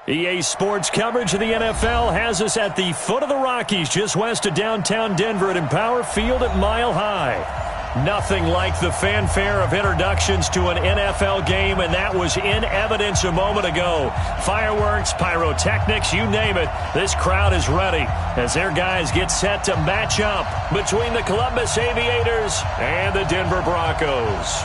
EA Sports coverage of the NFL has us at the foot of the Rockies, just west of downtown Denver at Empower Field at Mile High. Nothing like the fanfare of introductions to an NFL game, and that was in evidence a moment ago. Fireworks, pyrotechnics, you name it. This crowd is ready as their guys get set to match up between the Columbus Aviators and the Denver Broncos.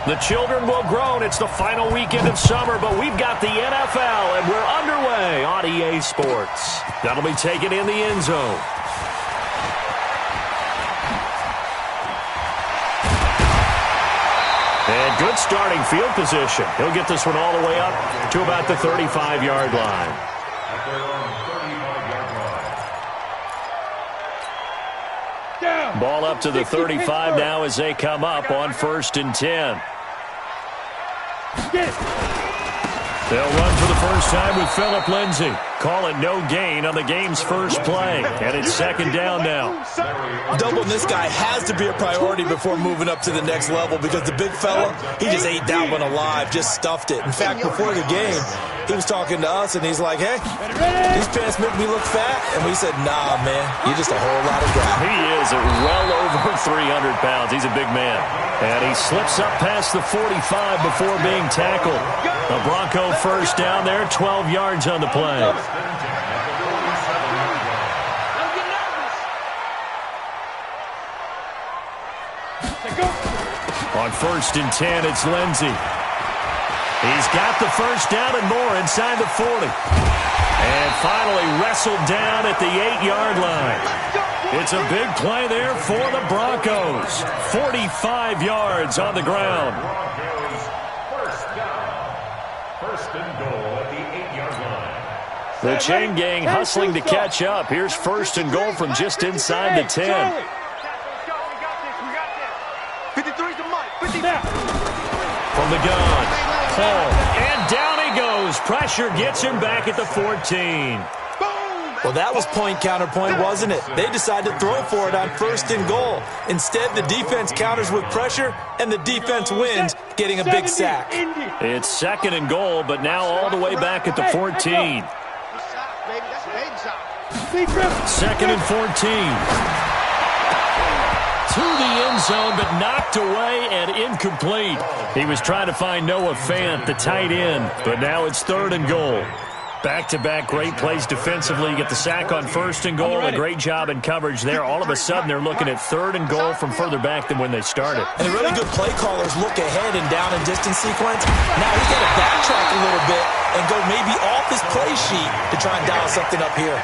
The children will groan. It's the final weekend of summer, but we've got the NFL, and we're underway on EA Sports. That'll be taken in the end zone. And good starting field position. He'll get this one all the way up to about the 35-yard line. Ball up to the 35 now as they come up on 1st and 10. They'll run for the first time with Phillip Lindsay. Call it no gain on the game's first play. And it's 2nd down now. Doubling this guy has to be a priority before moving up to the next level because the big fella, he just ate that one alive, just stuffed it. In fact, before the game, he was talking to us, and he's like, hey, these pants make me look fat. And we said, nah, man, you're just a whole lot of guy. He is well over 300 pounds. He's a big man. And he slips up past the 45 before being tackled. A Bronco first down there, 12 yards on the play. On 1st and 10, it's Lindsay. He's got the first down and more inside the 40. And finally wrestled down at the 8-yard line. It's a big play there for the Broncos. 45 yards on the ground. First and goal at the 8-yard line. The chain gang hustling to catch up. Here's 1st and goal from just inside the 10. From the gun, Paul, and down he goes. Pressure gets him back at the 14. Well, that was point counterpoint, wasn't it? They decided to throw for it on 1st and goal. Instead, the defense counters with pressure, and the defense wins, getting a big sack. It's 2nd and goal, but now all the way back at the 14. 2nd and 14. To the end zone, but knocked away and incomplete. He was trying to find Noah Fant, the tight end, but now it's 3rd and goal. Back-to-back great plays defensively. You get the sack on 1st and goal. A great job in coverage there. All of a sudden, they're looking at 3rd and goal from further back than when they started. And the really good play callers look ahead and down and distance sequence. Now he's got to backtrack a little bit and go maybe off his play sheet to try and dial something up here.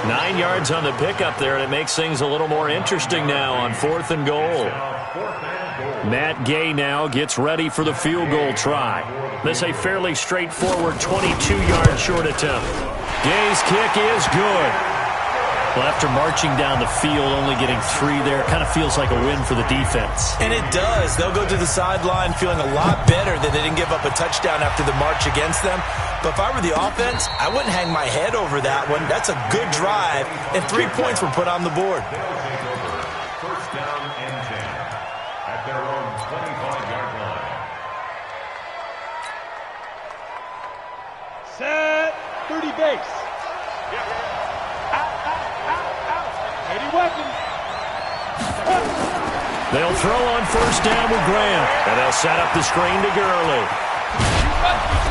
9 yards on the pickup there, and it makes things a little more interesting now on 4th and goal. Matt Gay now gets ready for the field goal try. This a fairly straightforward 22-yard short attempt. Gay's kick is good. Well, after marching down the field, only getting 3 there, kind of feels like a win for the defense. And it does. They'll go to the sideline feeling a lot better that they didn't give up a touchdown after the march against them. But if I were the offense, I wouldn't hang my head over that one. That's a good drive, and 3 points were put on the board. First down and 10 at their own 25-yard line. Set 30 base. They'll throw on 1st down with Grant, and they'll set up the screen to Gurley.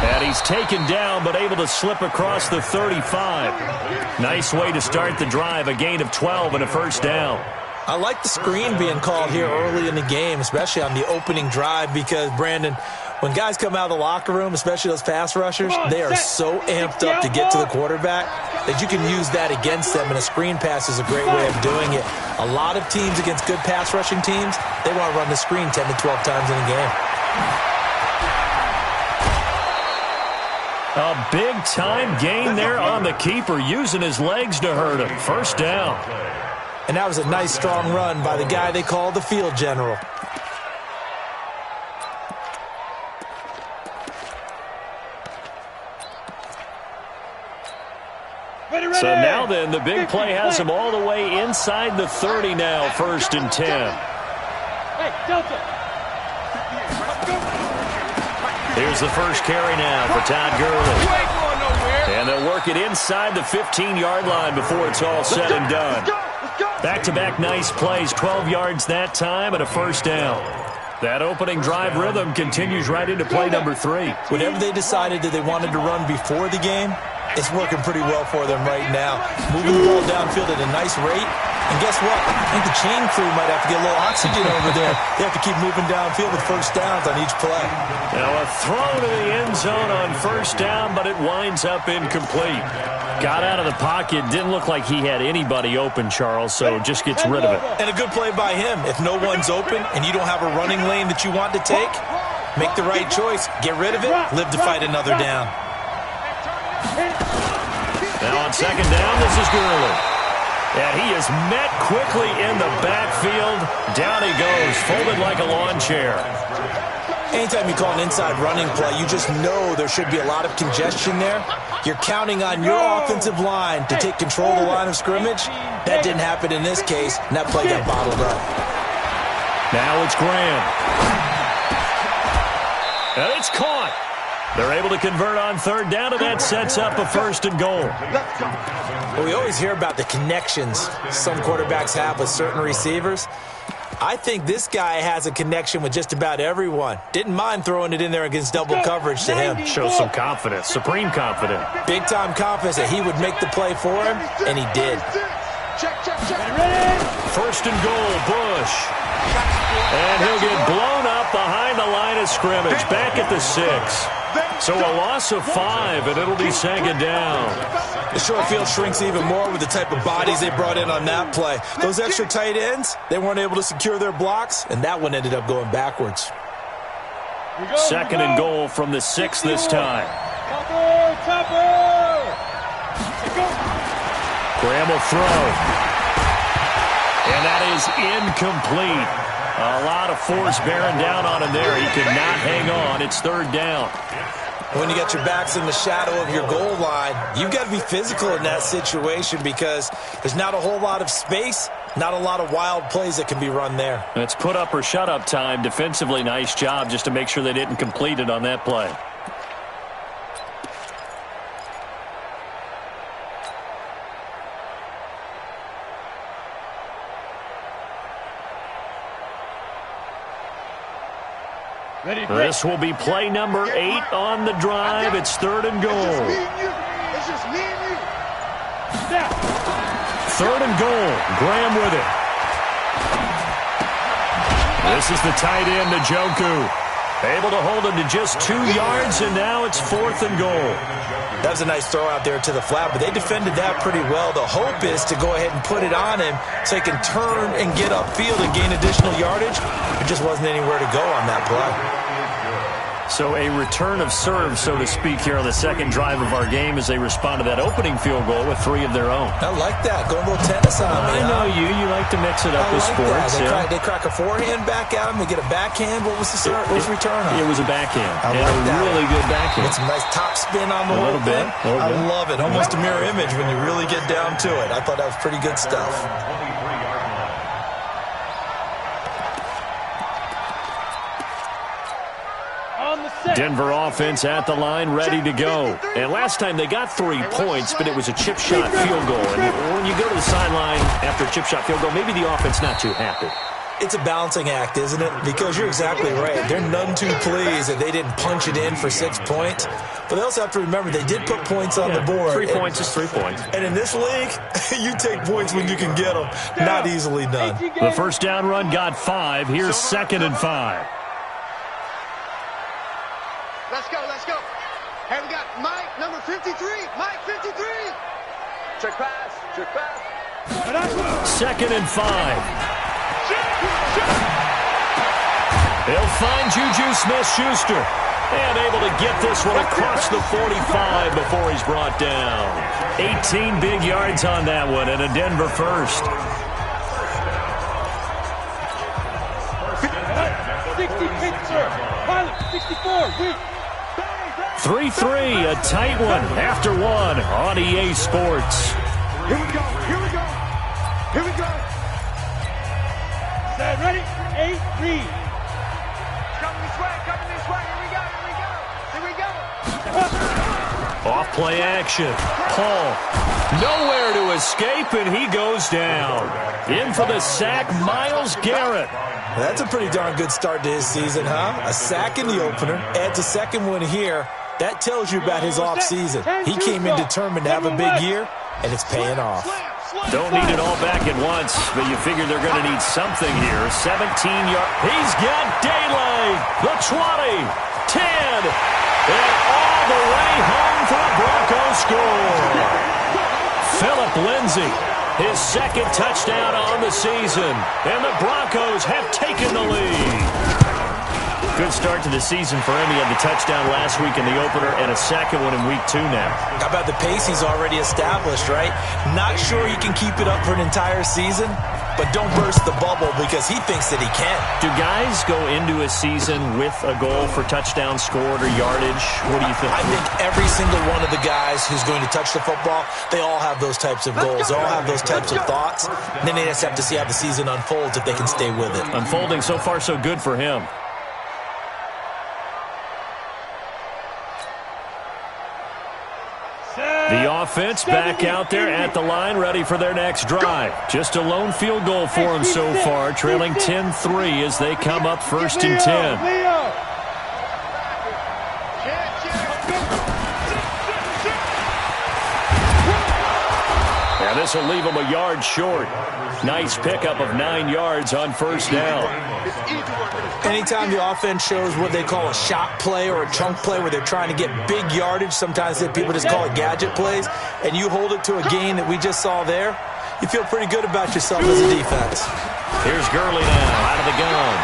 And he's taken down, but able to slip across the 35. Nice way to start the drive, a gain of 12 and a first down. I like the screen being called here early in the game, especially on the opening drive, because, Brandon, when guys come out of the locker room, especially those pass rushers, they are so amped up to get to the quarterback that you can use that against them, and a screen pass is a great way of doing it. A lot of teams against good pass rushing teams, they want to run the screen 10 to 12 times in a game. A big-time gain there on the keeper, using his legs to hurt him. First down. And that was a nice, strong run by the guy they call the field general. So now then, the big play has him all the way inside the 30 now, 1st and 10. Hey, Delta. Here's the first carry now for Todd Gurley. And they'll work it inside the 15-yard line before it's all said and done. Back-to-back nice plays, 12 yards that time and a 1st down. That opening drive rhythm continues right into play number 3. Whatever they decided that they wanted to run before the game, it's working pretty well for them right now. Moving the ball downfield at a nice rate. And guess what? I think the chain crew might have to get a little oxygen over there. They have to keep moving downfield with 1st downs on each play. Now a throw to the end zone on 1st down, but it winds up incomplete. Got out of the pocket. Didn't look like he had anybody open, Charles, so just gets rid of it. And a good play by him. If no one's open and you don't have a running lane that you want to take, make the right choice. Get rid of it. Live to fight another down. Now on 2nd down, this is Gurley. And he is met quickly in the backfield. Down he goes, folded like a lawn chair. Anytime you call an inside running play, you just know there should be a lot of congestion there. You're counting on your offensive line to take control of the line of scrimmage. That didn't happen in this case, and that play got bottled up. Now it's Graham. And it's caught. They're able to convert on 3rd down, and that sets up a 1st and goal. Well, we always hear about the connections some quarterbacks have with certain receivers. I think this guy has a connection with just about everyone. Didn't mind throwing it in there against double coverage to him. Shows some confidence, supreme confidence. Big-time confidence that he would make the play for him, and he did. 1st and goal, Bush. And he'll get blown up behind the line of scrimmage, back at the 6. So a loss of 5, and it'll be 2nd down. The short field shrinks even more with the type of bodies they brought in on that play. Those extra tight ends, they weren't able to secure their blocks, and that one ended up going backwards. 2nd and goal from the 6 this time. Graham will throw. And that is incomplete. A lot of force bearing down on him there. He could not hang on. It's 3rd down. When you got your backs in the shadow of your goal line, you've got to be physical in that situation because there's not a whole lot of space, not a lot of wild plays that can be run there. It's put up or shut up time. Defensively, nice job just to make sure they didn't complete it on that play. This will be play number 8 on the drive. It's 3rd and goal. It's just me and you. 3rd and goal. Graham with it. This is the tight end, Njoku. Able to hold him to just 2 yards, and now it's 4th and goal. That was a nice throw out there to the flat, but they defended that pretty well. The hope is to go ahead and put it on him so he can turn and get upfield and gain additional yardage. There just wasn't anywhere to go on that play. So a return of serve, so to speak, here on the 2nd drive of our game as they respond to that opening field goal with 3 of their own. I like that. Going a little tennis on me. I know you. You like to mix it up with sports. They crack a forehand back at him. They get a backhand. What was the return on? It was a backhand. I like that. Really good backhand. Get some nice top spin on the whole thing. I love it. Almost a mirror image when you really get down to it. I thought that was pretty good stuff. Denver offense at the line, ready to go. And last time they got 3 points, but it was a chip shot field goal. And when you go to the sideline after a chip shot field goal, maybe the offense not too happy. It's a balancing act, isn't it? Because you're exactly right. They're none too pleased that they didn't punch it in for 6 points. But they also have to remember they did put points on the board. 3 points is 3 points. And in this league, you take points when you can get them. Not easily done. The 1st down run got 5. Here's 2nd and 5. Let's go, let's go. Hey, we got Mike, number 53. Mike, 53. Check pass, check pass. 2nd and 5. They'll find Juju Smith-Schuster. And able to get this one across the 45 before he's brought down. 18 big yards on that one, and a Denver first. 60, sir. Pilot, 64, weak. 3-3, a tight one after one on EA Sports. Read. Coming this way, coming this way. Here we go, here we go. Here we go. Off play action. Paul. Nowhere to escape, and he goes down. In for the sack, Myles Garrett. That's a pretty darn good start to his season, huh? A sack in the opener, adds a second one here. That tells you about his offseason. He came in determined to have a big year, and it's paying off. Don't need it all back at once, but you figure they're going to need something here. 17 yards. He's got daylight. The 20, 10, and all the way home for a Broncos score. Phillip Lindsay, his second touchdown on the season, and the Broncos have taken the lead. Good start to the season for him. He had the touchdown last week in the opener and a second one in week 2 now. How about the pace he's already established, right? Not sure he can keep it up for an entire season, but don't burst the bubble because he thinks that he can. Do guys go into a season with a goal for touchdown scored or yardage? What do you think? I think every single one of the guys who's going to touch the football, they all have those types of goals. They all have those types of thoughts. And then they just have to see how the season unfolds if they can stay with it. Unfolding so far so good for him. The offense back out there at the line, ready for their next drive. Just a lone field goal for them so far, trailing 10-3 as they come up 1st and 10. And this will leave them a yard short. Nice pickup of 9 yards on 1st down. Anytime the offense shows what they call a shot play or a chunk play where they're trying to get big yardage, sometimes people just call it gadget plays, and you hold it to a gain that we just saw there, you feel pretty good about yourself as a defense. Here's Gurley now out of the gun.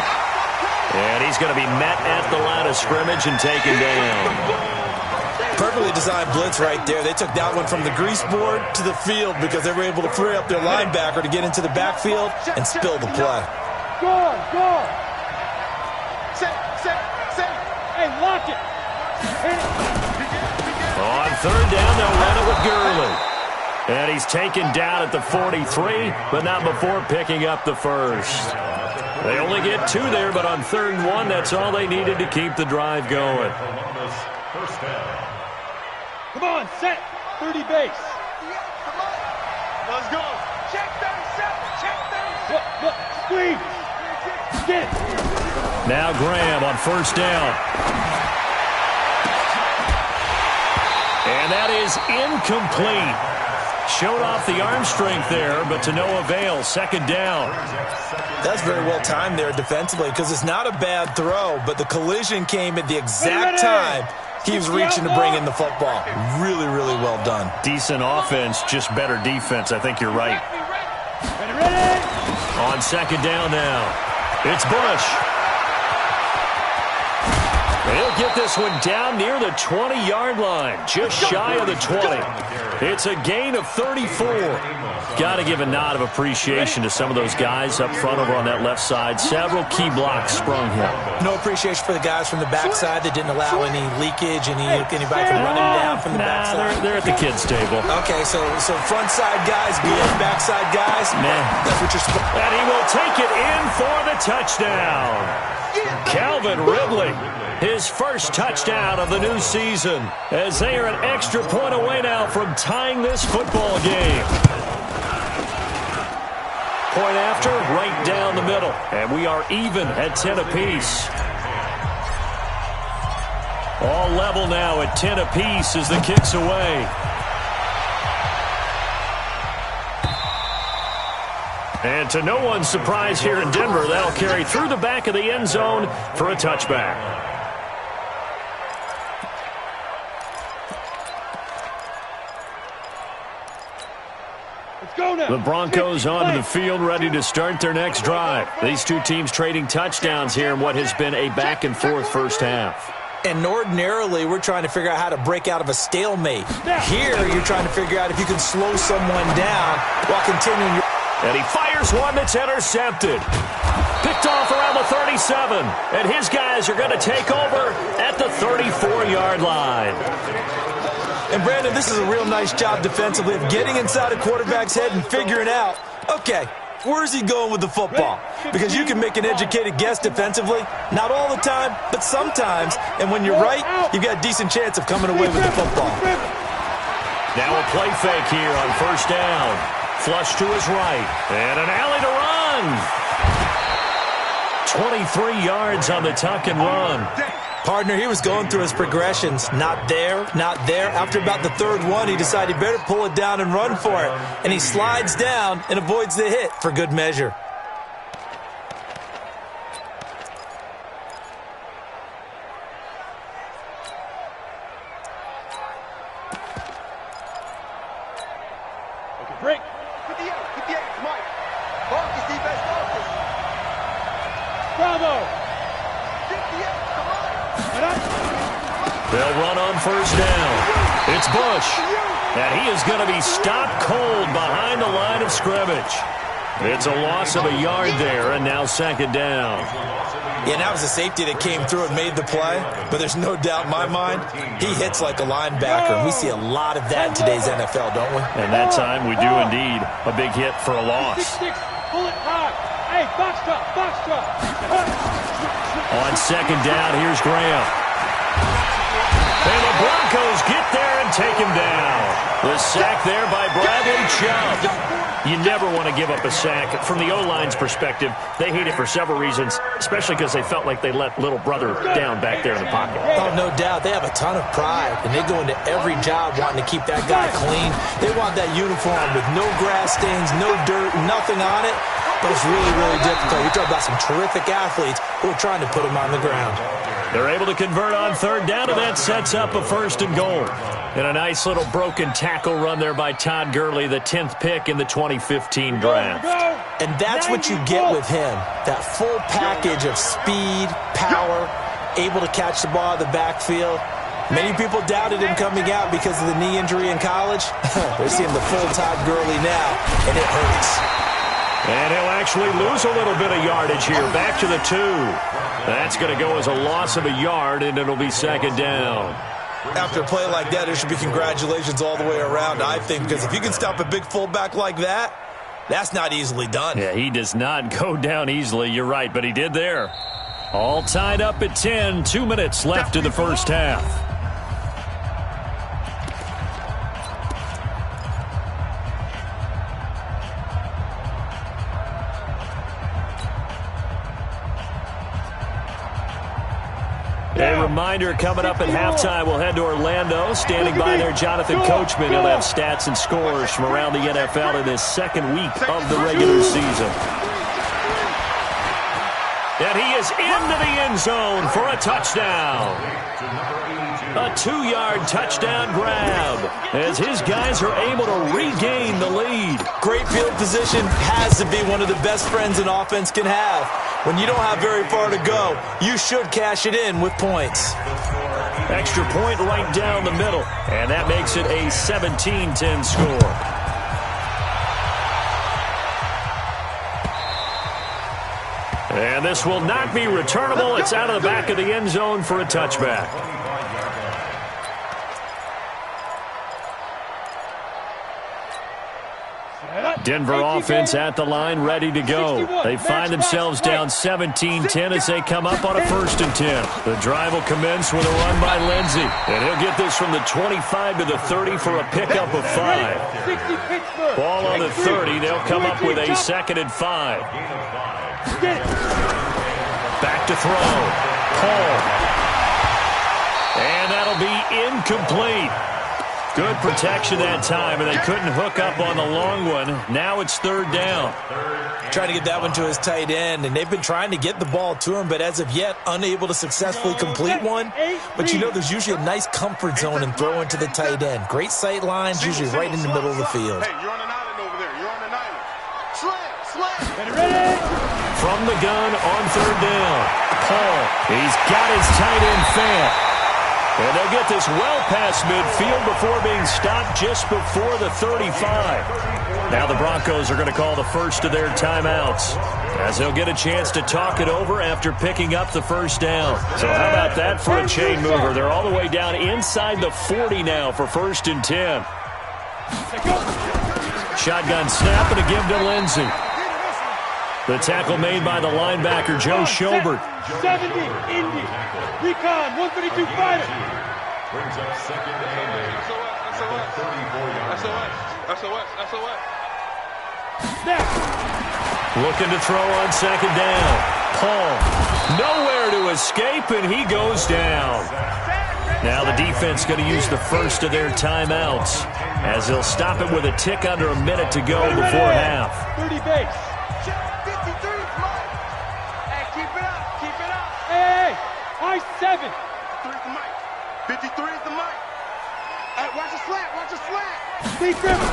And he's going to be met at the line of scrimmage and taken down. Perfectly designed blitz right there. They took that one from the grease board to the field because they were able to free up their linebacker to get into the backfield and spill the play. Go. Set. Hey, lock it. On 3rd down, they'll run it with Gurley. And he's taken down at the 43, but not before picking up the first. They only get 2 there, but on 3rd and 1, that's all they needed to keep the drive going. First down. Come on, set. 30 base. Let's go. Check 37. Check 37. Look. Squeeze. Get. Now Graham on 1st down. And that is incomplete. Showed off the arm strength there, but to no avail. 2nd down. That's very well timed there defensively because it's not a bad throw, but the collision came at the exact time he was reaching to bring in the football. Really, really well done. Decent offense, just better defense. I think you're right. Ready. On 2nd down now. It's Bush. He'll get this one down near the 20-yard line, just shy of the 20. It's a gain of 34. Got to give a nod of appreciation to some of those guys up front over on that left side. Several key blocks sprung him. No appreciation for the guys from the backside that didn't allow any leakage, anybody from running down from the backside. They're at the kids' table. Okay, so front side guys being backside guys, that's what you're supposed to. And he will take it in for the touchdown. Calvin Ridley, his first touchdown of the new season, as they are an extra point away now from tying this football game. Point after, right down the middle, and we are even at 10 apiece. All level now at 10 apiece as the kick's away. And to no one's surprise here in Denver, that'll carry through the back of the end zone for a touchback. Let's go now. The Broncos onto the field, ready to start their next drive. These two teams trading touchdowns here in what has been a back-and-forth first half. And ordinarily, we're trying to figure out how to break out of a stalemate. Here, you're trying to figure out if you can slow someone down while continuing your... And he fires one that's intercepted. Picked off around the 37. And his guys are going to take over at the 34-yard line. And, Brandon, this is a real nice job defensively of getting inside a quarterback's head and figuring out, okay, Where's he going with the football? Because you can make an educated guess defensively. Not all the time, but sometimes. And when you're right, you've got a decent chance of coming away with the football. Now a play fake here on first down. Flush to his right. And an alley to run. 23 yards on the tuck and run. Partner, he was going through his progressions. Not there, not there. After about the third one, he decided he better pull it down and run for it. And he slides down and avoids the hit for good measure. Okay, break. 58, Mike. Focus, defense, focus. Bravo. 58, come on. They'll run on first down. It's Bush. And he is going to be stopped cold behind the line of scrimmage. It's a loss of a yard there, and now second down. Yeah, that was a safety that came through and made the play. But there's no doubt in my mind, he hits like a linebacker. And we see a lot of that in today's NFL, don't we? And that time we do indeed. A big hit for a loss. 6-6, pull it hard. Hey, box drop, box drop. On second down, here's Graham. And the Broncos get there and take him down. The sack there by Bradley Chubb. You never want to give up a sack. From the O-line's perspective, they hate it for several reasons, especially because they felt like they let little brother down back there in the pocket. Oh, no doubt. They have a ton of pride, and they go into every job wanting to keep that guy clean. They want that uniform with no grass stains, no dirt, nothing on it. But it's really, really difficult. You're talking about some terrific athletes who are trying to put him on the ground. They're able to convert on third down, and that sets up a first and goal. And a nice little broken tackle run there by Todd Gurley, the 10th pick in the 2015 draft. And that's what you get with him, that full package of speed, power, able to catch the ball out of the backfield. Many people doubted him coming out because of the knee injury in college. They're seeing the full Todd Gurley now, and it hurts. And he'll actually lose a little bit of yardage here. Back to the 2. That's going to go as a loss of a yard, and it'll be second down. After a play like that, there should be congratulations all the way around, I think, because if you can stop a big fullback like that, that's not easily done. Yeah, he does not go down easily. You're right, but he did there. All tied up at 10. 2 minutes left in the first half. A reminder coming up at halftime, we'll head to Orlando. Standing by there, Jonathan Coachman. He'll have stats and scores from around the NFL in this second week of the regular season. And he is into the end zone for a touchdown. A 2-yard touchdown grab as his guys are able to regain the lead. Great field position has to be one of the best friends an offense can have. When you don't have very far to go, you should cash it in with points. Extra point right down the middle, and that makes it a 17-10 score. And this will not be returnable. It's out of the back of the end zone for a touchback. Denver offense at the line, ready to go. They find themselves down 17-10 as they come up on a 1st and 10. The drive will commence with a run by Lindsey. And he'll get this from the 25 to the 30 for a pickup of 5. Ball on the 30. They'll come up with a 2nd and 5. Back to throw. Paul. And that'll be incomplete. Good protection that time, and they couldn't hook up on the long one. Now it's 3rd down. Trying to get that one to his tight end, and they've been trying to get the ball to him, but as of yet, unable to successfully complete one. But you know, there's usually a nice comfort zone in throwing to the tight end. Great sight lines, usually right in the middle of the field. Hey, you're on an island over there. You're on an island. Slam. Ready? From the gun on 3rd down. Paul, he's got his tight end fan. And they'll get this well past midfield before being stopped just before the 35. Now the Broncos are going to call the first of their timeouts, as they'll get a chance to talk it over after picking up the 1st down. So how about that for a chain mover? They're all the way down inside the 40 now for 1st and 10. Shotgun snap and a give to Lindsey. The tackle made by the linebacker, Joe Schobert. 70, Indy. Recon, 132 fighter. Brings up second and 8. SOS. 34-yard line. SOS. Snap. Looking to throw on second down. Paul, nowhere to escape, and he goes down. Now the defense going to use the first of their timeouts, as they'll stop it with a tick under a minute to go before half. 30 base. 53, Mike. Hey, keep it up. Hey, I-7. 53 is the mic. 53 is the mic. Hey, watch the slant. Lee Griffin.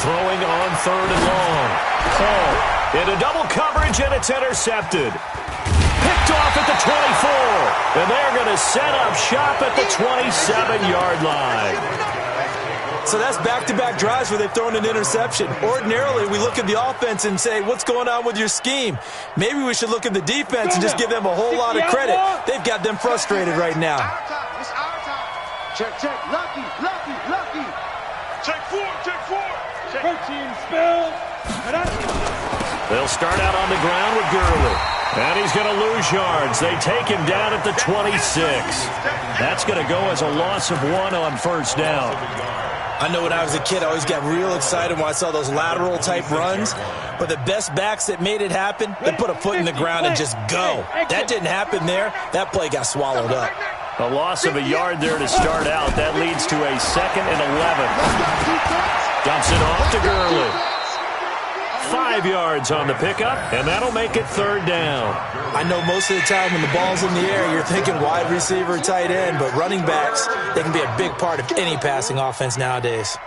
Throwing on third and long. Paul into double coverage, and it's intercepted. Picked off at the 24, and they're going to set up shop at the 27-yard line. So that's back-to-back drives where they've thrown an interception. Ordinarily, we look at the offense and say, what's going on with your scheme? Maybe we should look at the defense and just give them a whole lot of credit. They've got them frustrated right now. It's our time. Check. Lucky. Check four. Protein spill. They'll start out on the ground with Gurley. And he's going to lose yards. They take him down at the 26. That's going to go as a loss of 1 on first down. I know when I was a kid, I always got real excited when I saw those lateral-type runs. But the best backs that made it happen, they put a foot in the ground and just go. That didn't happen there. That play got swallowed up. A loss of a yard there to start out. That leads to a 2nd and 11. Dumps it off to Gurley. 5 yards on the pickup, and that'll make it third down. I know most of the time when the ball's in the air, you're thinking wide receiver, tight end, but running backs, they can be a big part of any passing offense nowadays.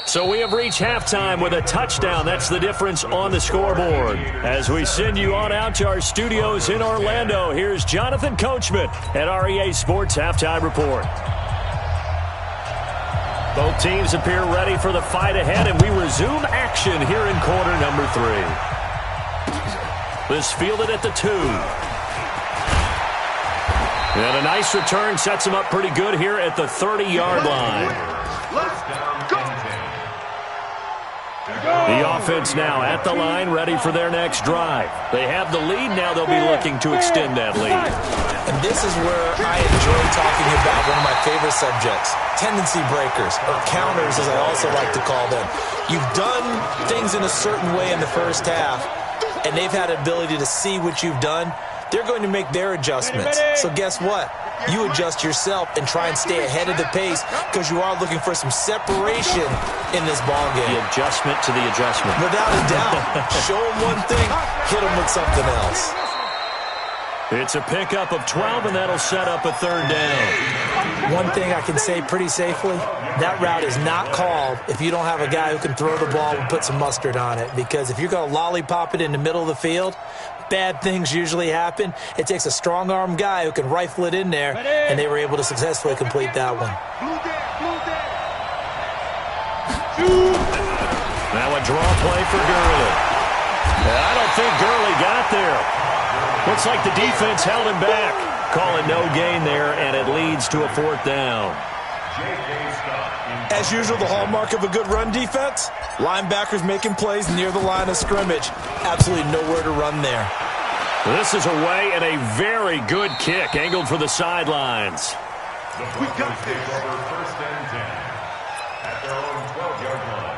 So we have reached halftime with a touchdown. That's the difference on the scoreboard. As we send you on out to our studios in Orlando, here's Jonathan Coachman at REA Sports Halftime Report. Both teams appear ready for the fight ahead, and we resume action here in quarter number 3. This fielded at the 2. And a nice return sets him up pretty good here at the 30-yard line. Let's go. The offense now at the line, ready for their next drive. They have the lead. Now they'll be looking to extend that lead. And this is where I enjoy talking about one of my favorite subjects, tendency breakers, or counters as I also like to call them. You've done things in a certain way in the first half, and they've had an ability to see what you've done. They're going to make their adjustments. So guess what? You adjust yourself and try and stay ahead of the pace because you are looking for some separation in this ball game. The adjustment to the adjustment. Without a doubt. Show them one thing, hit them with something else. It's a pickup of 12, and that'll set up a third down. One thing I can say pretty safely, that route is not called if you don't have a guy who can throw the ball and put some mustard on it. Because if you're going to lollipop it in the middle of the field, bad things usually happen. It takes a strong-arm guy who can rifle it in there, and they were able to successfully complete that one. Now a draw play for Gurley. I don't think Gurley got there. Looks like the defense held him back. Call it no gain there, and it leads to a 4th down. As usual, the hallmark of a good run defense, linebackers making plays near the line of scrimmage. Absolutely nowhere to run there. This is away, and a very good kick angled for the sidelines. We got this. First and 10 at their own 12-yard line.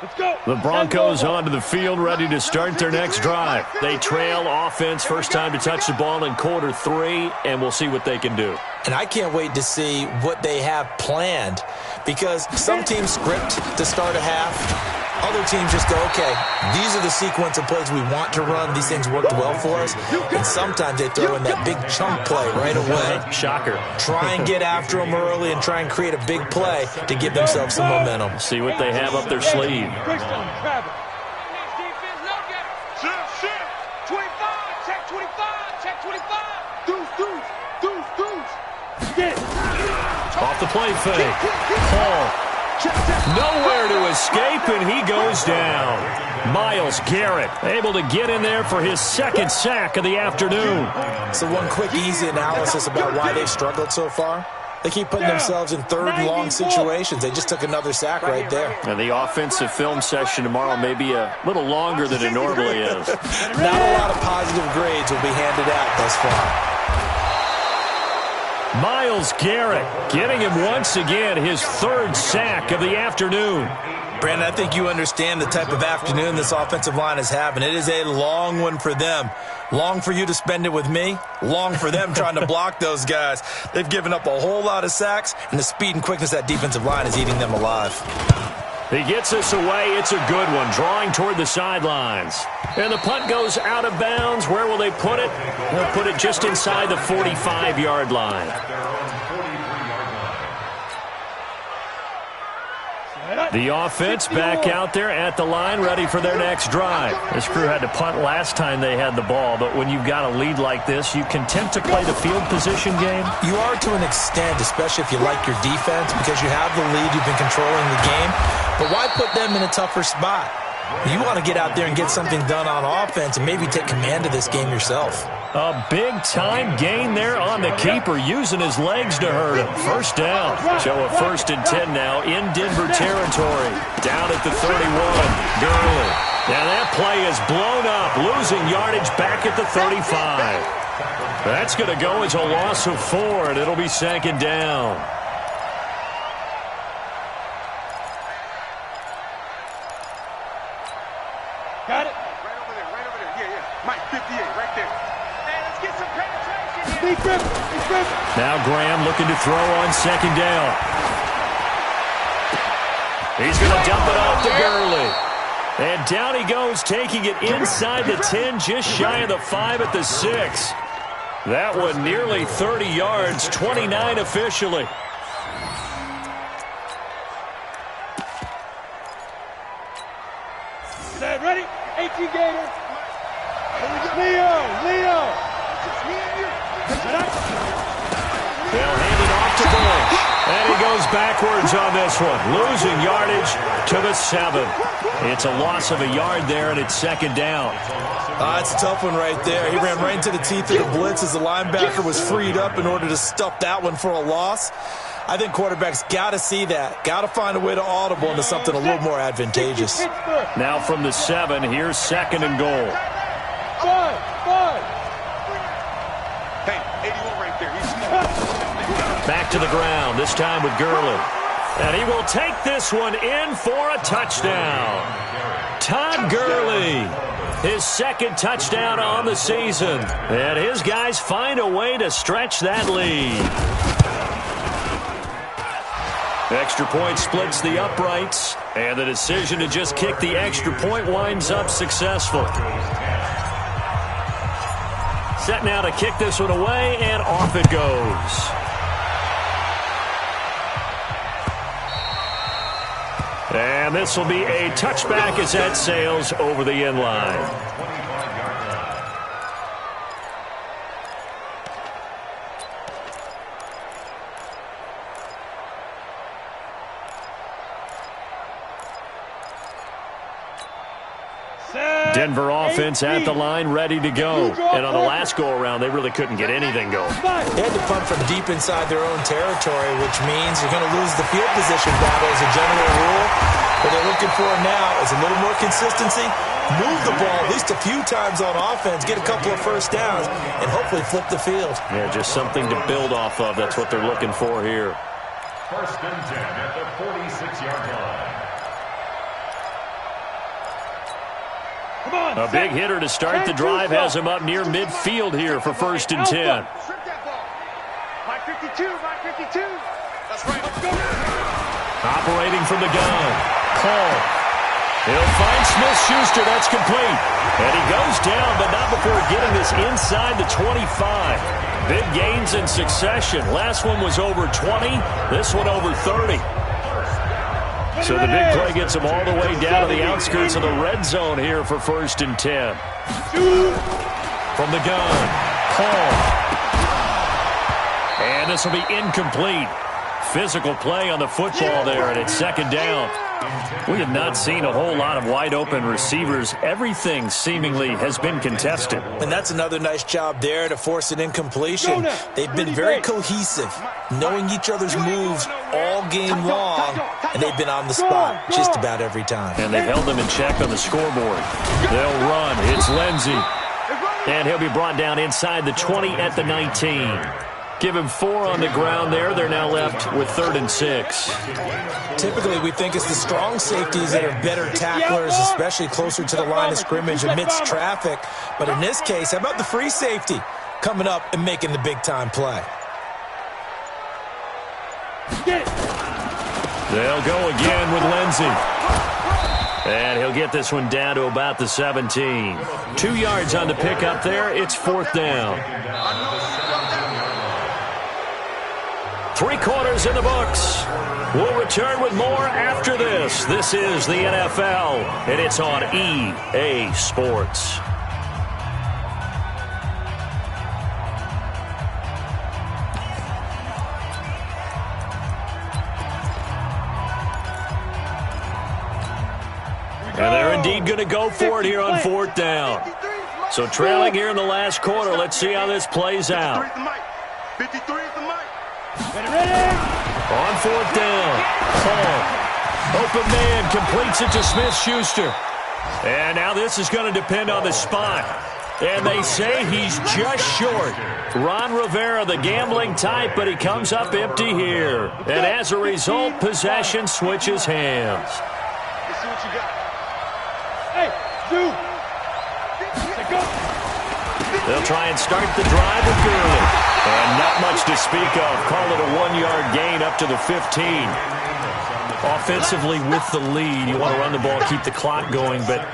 Let's go. The Broncos onto the field, ready to start their next drive. They trail offense, first time to touch the ball in quarter 3, and we'll see what they can do. And I can't wait to see what they have planned because some teams script to start a half. Other teams just go, okay, these are the sequence of plays we want to run. These things worked well for us. And sometimes they throw in that big chunk play right away. Shocker. Try and get after them early and try and create a big play to give themselves some momentum. See what they have up their sleeve. Next defense, no get. Shift. 25. Check 25. Check 25. Deuce. get. Off the play fake. Paul Nowhere to escape, and he goes down. Myles Garrett able to get in there for his second sack of the afternoon. So one quick, easy analysis about why they've struggled so far. They keep putting themselves in third and long situations. They just took another sack right there. And the offensive film session tomorrow may be a little longer than it normally is. Not a lot of positive grades will be handed out thus far. Myles Garrett getting him once again his third sack of the afternoon. Brandon, I think you understand the type of afternoon this offensive line is having. It is a long one for them. Long for you to spend it with me. Long for them trying to block those guys. They've given up a whole lot of sacks, and the speed and quickness of that defensive line is eating them alive. He gets this away. It's a good one, drawing toward the sidelines. And the punt goes out of bounds. Where will they put it? They'll put it just inside the 45-yard line. The offense back out there at the line, ready for their next drive. This crew had to punt last time they had the ball, but when you've got a lead like this, you content to play the field position game? You are to an extent, especially if you like your defense, because you have the lead, you've been controlling the game. But why put them in a tougher spot? You want to get out there and get something done on offense and maybe take command of this game yourself. A big-time gain there on the keeper, using his legs to hurt him. First down. Show a 1st and 10 now in Denver territory. Down at the 31, Gurley. Now that play is blown up, losing yardage back at the 35. That's going to go as a loss of 4, and it'll be 2nd down. Got it. Right over there. Yeah. Mike, 58, right there. Hey, let's get some penetration. Be grip. Now Graham looking to throw on 2nd down. He's going to dump it off to Gurley. And down he goes, taking it inside the 10, just shy of the 5 at the 6. That one nearly 30 yards, 29 officially. Ready? 18 Gator. Leo. They'll hand it off to Bush. And he goes backwards on this one, losing yardage to the 7. It's a loss of a yard there, and it's 2nd down. It's a tough one right there. He ran right into the teeth of the blitz as the linebacker was freed up in order to stuff that one for a loss. I think quarterbacks got to see that. Got to find a way to audible into something a little more advantageous. Now from the 7, here's 2nd and goal. Five. Hey, 81 right there. Back to the ground, this time with Gurley. And he will take this one in for a touchdown. Todd Gurley, his 2nd touchdown on the season. And his guys find a way to stretch that lead. Extra point splits the uprights, and the decision to just kick the extra point winds up successful. Set now to kick this one away, and off it goes. And this will be a touchback as that sails over the end line. Denver offense at the line, ready to go. And on the last go-around, they really couldn't get anything going. They had to punt from deep inside their own territory, which means you're going to lose the field position battle as a general rule. What they're looking for now is a little more consistency, move the ball at least a few times on offense, get a couple of first downs, and hopefully flip the field. Yeah, just something to build off of. That's what they're looking for here. 1st and 10 at the 46-yard line. A big hitter to start the drive has him up near midfield here for 1st and 10. Strip that ball. Mike 52. That's right. Let's go. Operating from the gun. Paul. He'll find Smith-Schuster. That's complete. And he goes down, but not before getting this inside the 25. Big gains in succession. Last one was over 20. This one over 30. So the big play gets him all the way down to the outskirts of the red zone here for 1st and 10. From the gun, Paul. And this will be incomplete. physical play on the football there, and it's second down. We have not seen a whole lot of wide-open receivers. Everything seemingly has been contested. And that's another nice job there to force an incompletion. They've been very cohesive, knowing each other's moves all game long, and they've been on the spot just about every time. And they've held them in check on the scoreboard. They'll run. It's Lindsey. And he'll be brought down inside the 20 at the 19. Give him 4 on the ground there. They're now left with 3rd and 6. Typically, we think it's the strong safeties that are better tacklers, especially closer to the line of scrimmage amidst traffic. But in this case, how about the free safety coming up and making the big-time play? They'll go again with Lindsey. And he'll get this one down to about the 17. 2 yards on the pickup there. It's 4th down. 3 quarters in the books. We'll return with more after this. This is the NFL, and it's on EA Sports. And they're indeed going to go for it here on 4th down. So trailing here in the last quarter. Let's see how this plays out. 53 is the mic. On 4th down, Paul, open man, completes it to Smith-Schuster. And now this is going to depend on the spot. And they say he's just short. Ron Rivera, the gambling type, but he comes up empty here. And as a result, possession switches hands. Let's see what you got. Hey, dude. They'll try and start the drive with Gurley. And not much to speak of. Call it a 1-yard gain up to the 15. Offensively with the lead, you want to run the ball, keep the clock going, but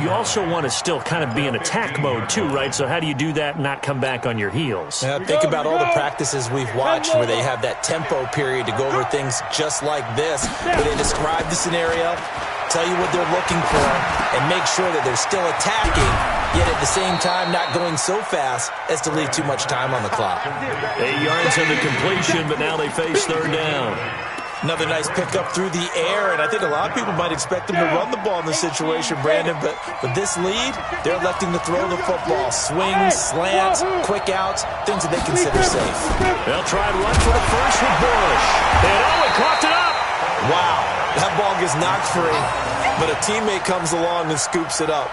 you also want to still kind of be in attack mode too, right? So how do you do that and not come back on your heels? Think about all the practices we've watched where they have that tempo period to go over things just like this, where they describe the scenario, tell you what they're looking for, and make sure that they're still attacking, yet at the same time not going so fast as to leave too much time on the clock. 8 yards on the completion, but now they face 3rd down. Another nice pickup through the air, and I think a lot of people might expect them to run the ball in this situation, Brandon, but with this lead, they're electing to throw the football. Swings, slants, quick outs, things that they consider safe. They'll try and run for the first with Bush. And he coughed it up. Wow, that ball gets knocked free, but a teammate comes along and scoops it up.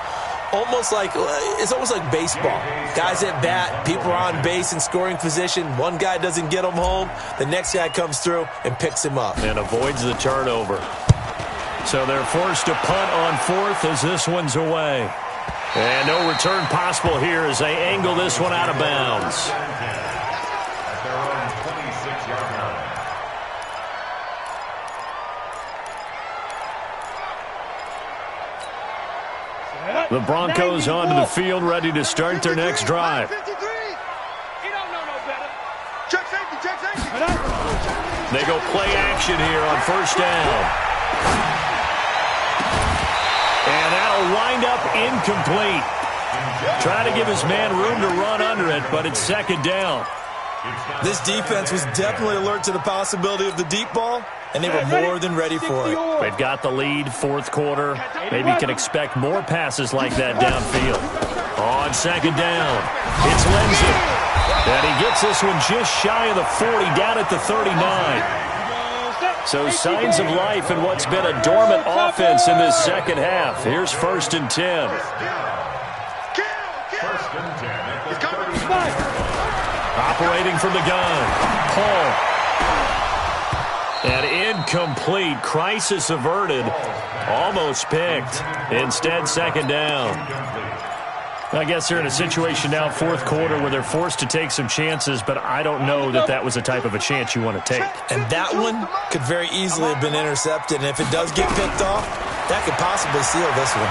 It's almost like baseball. Guys at bat, people are on base in scoring position. One guy doesn't get him home. The next guy comes through and picks him up. And avoids the turnover. So they're forced to punt on 4th as this one's away. And no return possible here as they angle this one out of bounds. At their own 26-yard line. The Broncos onto the field, ready to start their next drive. 53. He don't know no better. Check safety, check safety. They go play action here on 1st down. And that'll wind up incomplete. Try to give his man room to run under it, but it's 2nd down. This defense was definitely alert to the possibility of the deep ball, and they were more than ready for it. They've got the lead, 4th quarter. Maybe can expect more passes like that downfield. On 2nd down, it's Lindsey. And he gets this one just shy of the 40, down at the 39. So signs of life in what's been a dormant offense in this second half. Here's 1st and 10. First and 10 at the 39. Operating from the gun, Paul. And incomplete. Crisis averted. Almost picked. Instead, 2nd down. I guess they're in a situation now, 4th quarter, where they're forced to take some chances, but I don't know that that was the type of a chance you want to take. And that one could very easily have been intercepted, and if it does get picked off, that could possibly seal this one.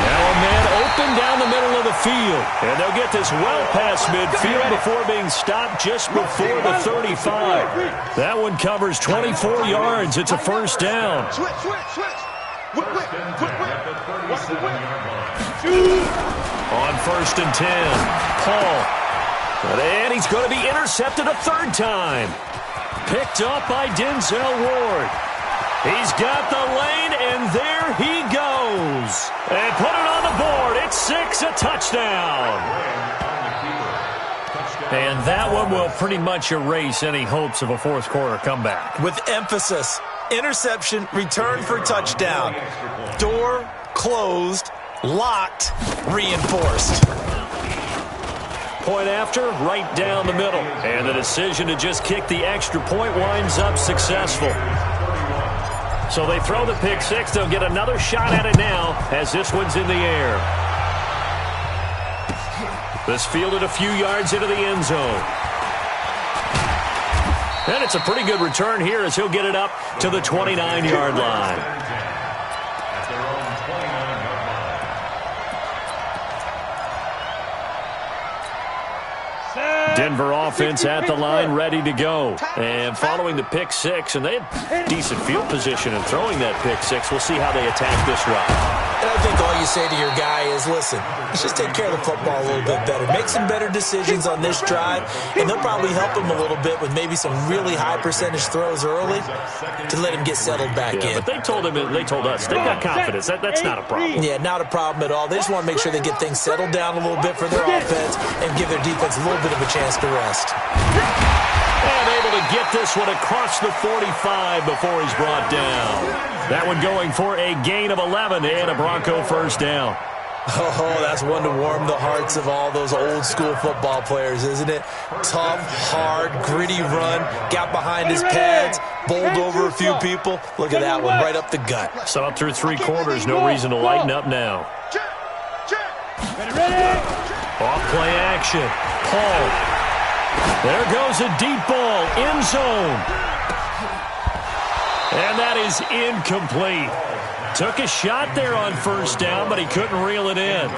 Now a man open down the middle of the field. And they'll get this well past midfield before being stopped just before the 35. That one covers 24 yards. It's a 1st down. Switch. Whip. On 1st and 10, Paul. And he's going to be intercepted a third time. Picked up by Denzel Ward. He's got the lane, and there he goes. And put it on the board. It's 6, a touchdown. And that one will pretty much erase any hopes of a fourth quarter comeback. With emphasis, interception, return for touchdown. Door closed, locked, reinforced. Point after, right down the middle. And the decision to just kick the extra point winds up successful. So they throw the pick six. They'll get another shot at it now as this one's in the air. This fielded a few yards into the end zone. And it's a pretty good return here as he'll get it up to the 29-yard line. Denver offense at the line, ready to go. And following the pick six, and they had decent field position in throwing that pick six. We'll see how they attack this drive. And I think all you say to your guy is, listen, let's just take care of the football a little bit better. Make some better decisions on this drive, and they'll probably help him a little bit with maybe some really high percentage throws early to let him get settled back in. But they told us, they've got confidence. That's not a problem. Yeah, not a problem at all. They just want to make sure they get things settled down a little bit for their offense and give their defense a little bit of a chance to rest. And able to get this one across the 45 before he's brought down. That one going for a gain of 11 and a Bronco first down. Oh, that's one to warm the hearts of all those old school football players, isn't it? Tough, hard, gritty run, got behind his pads, bowled over a few people. Look at that one, right up the gut. So through three quarters, no reason to lighten up now. Off play action. Paul. There goes a deep ball, end zone. And that is incomplete. Took a shot there on first down, but he couldn't reel it in.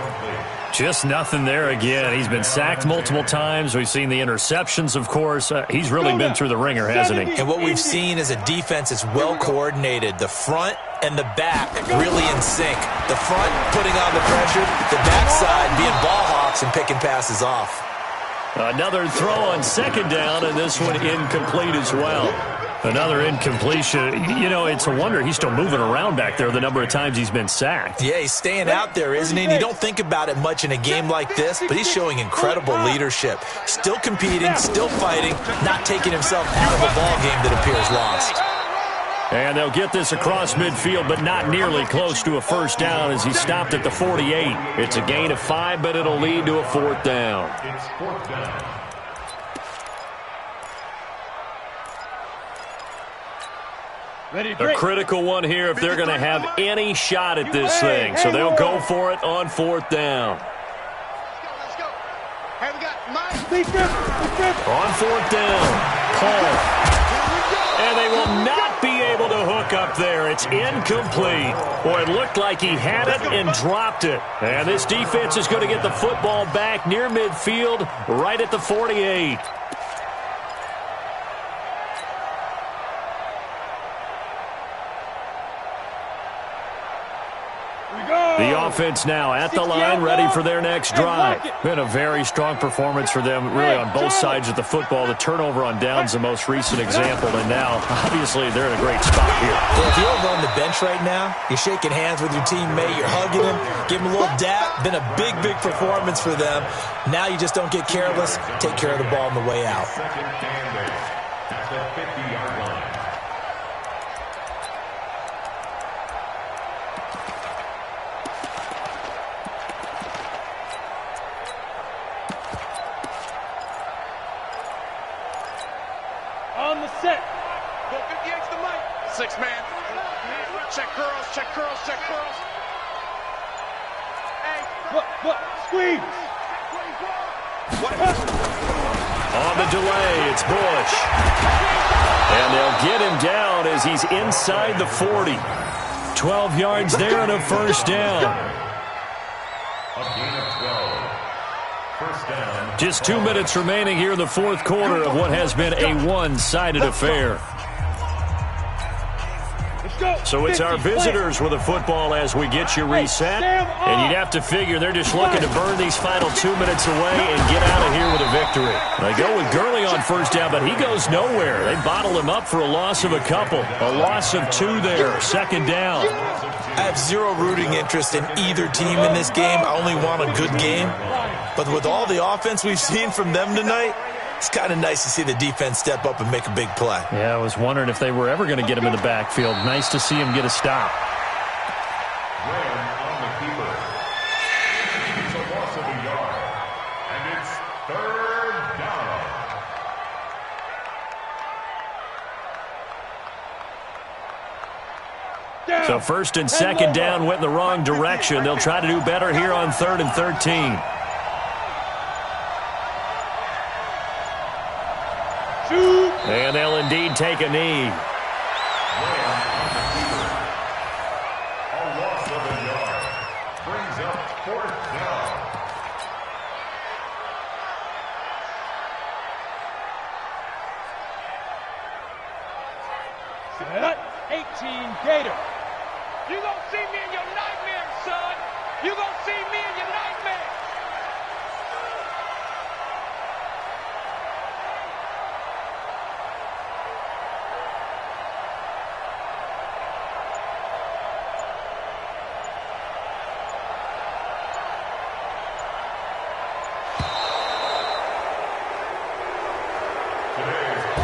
Just nothing there again. He's been sacked multiple times. We've seen the interceptions, of course. He's really been through the ringer, hasn't he? And what we've seen is a defense that's well coordinated. The front and the back really in sync. The front putting on the pressure, the backside being ball hawks and picking passes off. Another throw on second down, and this one incomplete as well. Another incompletion. You know, it's a wonder he's still moving around back there the number of times he's been sacked. Yeah, he's staying out there, isn't he? And you don't think about it much in a game like this, but he's showing incredible leadership. Still competing, still fighting, not taking himself out of a ball game that appears lost. And they'll get this across midfield, but not nearly close to a first down as he stopped at the 48. It's a gain of 5, but it'll lead to a fourth down. It's fourth down. A critical one here if they're going to have any shot at this thing. So they'll go for it on fourth down. Let's go. Hey, we got Mike. On fourth down, Paul. And they will not be able to hook up there. It's incomplete. Boy, it looked like he had it and dropped it. And this defense is going to get the football back near midfield, right at the 48. The offense now at the line, ready for their next drive. Been a very strong performance for them, really, on both sides of the football. The turnover on downs, the most recent example, and now, obviously, they're in a great spot here. Yeah, if you're over on the bench right now, you're shaking hands with your teammate, you're hugging him, give him a little dap. Been a big, big performance for them. Now you just don't get careless. Take care of the ball on the way out. Second and 8 at the 50-yard line. On the set. Go 58's the mic. 6 man. Check curls, check curls, check curls. Hey. What? Squeeze. On the delay, it's Bush. And they'll get him down as he's inside the 40. 12 yards there and a first down. A gain of 12. First down. Just 2 minutes remaining here in the fourth quarter of what has been a one-sided affair. So it's our visitors with the football as we get you reset. And you'd have to figure they're just looking to burn these final 2 minutes away and get out of here with a victory. They go with Gurley on first down, but he goes nowhere. They bottle him up for a loss of a couple. A loss of 2 there, second down. I have zero rooting interest in either team in this game. I only want a good game. But with all the offense we've seen from them tonight, it's kind of nice to see the defense step up and make a big play. Yeah, I was wondering if they were ever going to get him in the backfield. Nice to see him get a stop. Graham on the keeper. It's a loss of a yard. And it's third down. So first and second down went in the wrong direction. They'll try to do better here on 3rd and 13. And they'll indeed take a knee. A loss of a yard. Brings up 4th down. Set. 18 Gator. You gonna see me in your nightmare, son. You gonna see me in your nightmare.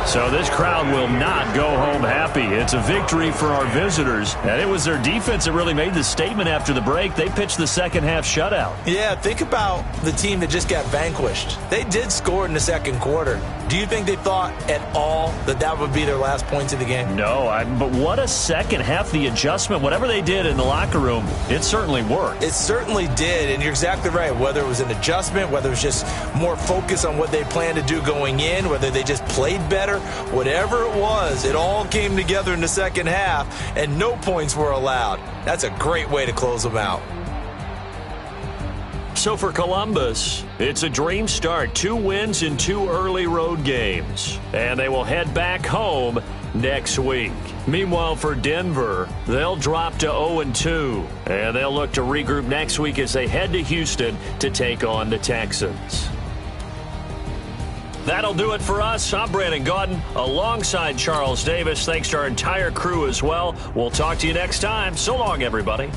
So this crowd will not go home happy. It's a victory for our visitors. And it was their defense that really made the statement after the break. They pitched the second half shutout. Yeah, think about the team that just got vanquished. They did score in the second quarter. Do you think they thought at all that that would be their last points of the game? No, but what a second half. The adjustment, whatever they did in the locker room, it certainly worked. It certainly did, and you're exactly right. Whether it was an adjustment, whether it was just more focus on what they planned to do going in, whether they just played better, whatever it was, it all came together in the second half, and no points were allowed. That's a great way to close them out. So for Columbus, it's a dream start. 2 wins in 2 early road games. And they will head back home next week. Meanwhile, for Denver, they'll drop to 0-2. And they'll look to regroup next week as they head to Houston to take on the Texans. That'll do it for us. I'm Brandon Gaudin alongside Charles Davis. Thanks to our entire crew as well. We'll talk to you next time. So long, everybody.